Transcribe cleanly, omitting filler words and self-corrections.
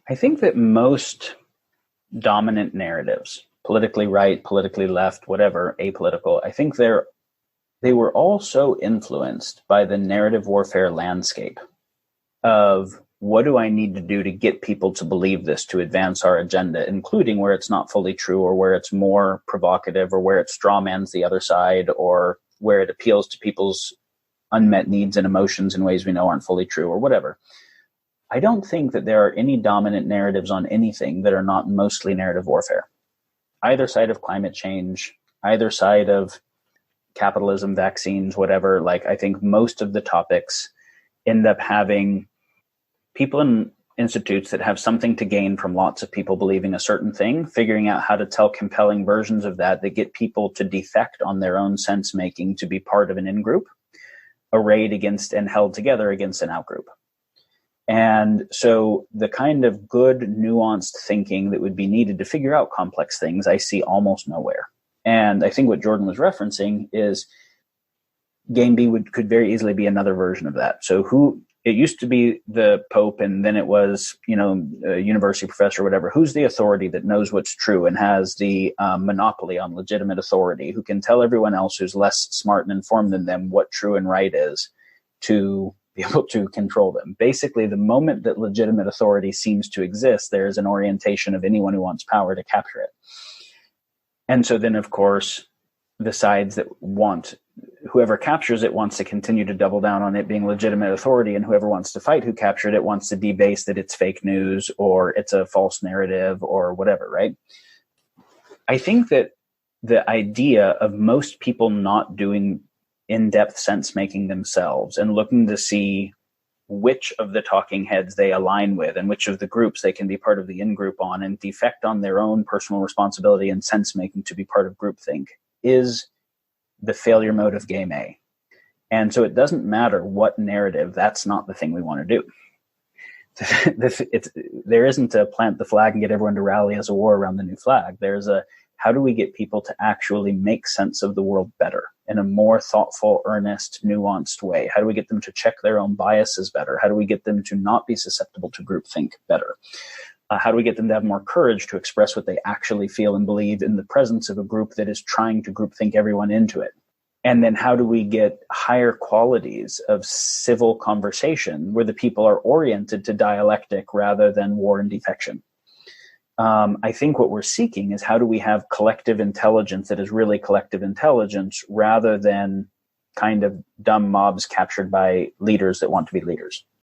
I think that most dominant narratives, politically right, politically left, whatever, apolitical, I think they were all so influenced by the narrative warfare landscape of what do I need to do to get people to believe this to advance our agenda, including where it's not fully true or where it's more provocative or where it strawmans the other side or where it appeals to people's unmet needs and emotions in ways we know aren't fully true or whatever. I don't think that there are any dominant narratives on anything that are not mostly narrative warfare. Either side of climate change, either side of capitalism, vaccines, whatever, like I think most of the topics end up having people in institutes that have something to gain from lots of people believing a certain thing, figuring out how to tell compelling versions of that get people to defect on their own sense making to be part of an in-group, arrayed against and held together against an out-group. And so the kind of good, nuanced thinking that would be needed to figure out complex things, I see almost nowhere. And I think what Jordan was referencing is Game B could very easily be another version of that. So it used to be the Pope, and then it was, a university professor or whatever. Who's the authority that knows what's true and has the monopoly on legitimate authority, who can tell everyone else who's less smart and informed than them what true and right is to be able to control them? Basically, the moment that legitimate authority seems to exist, there is an orientation of anyone who wants power to capture it. And so then, of course, the sides that whoever captures it wants to continue to double down on it being legitimate authority, and whoever wants to fight who captured it wants to debase that it's fake news or it's a false narrative or whatever, right? I think that the idea of most people not doing in-depth sense-making themselves and looking to see which of the talking heads they align with and which of the groups they can be part of the in-group on and defect on their own personal responsibility and sense-making to be part of groupthink is the failure mode of Game A. And so it doesn't matter what narrative, that's not the thing we want to do. There isn't a plant the flag and get everyone to rally as a war around the new flag. There's a how do we get people to actually make sense of the world better in a more thoughtful, earnest, nuanced way? How do we get them to check their own biases better? How do we get them to not be susceptible to groupthink better? How do we get them to have more courage to express what they actually feel and believe in the presence of a group that is trying to groupthink everyone into it? And then how do we get higher qualities of civil conversation where the people are oriented to dialectic rather than war and defection? I think what we're seeking is how do we have collective intelligence that is really collective intelligence rather than kind of dumb mobs captured by leaders that want to be leaders.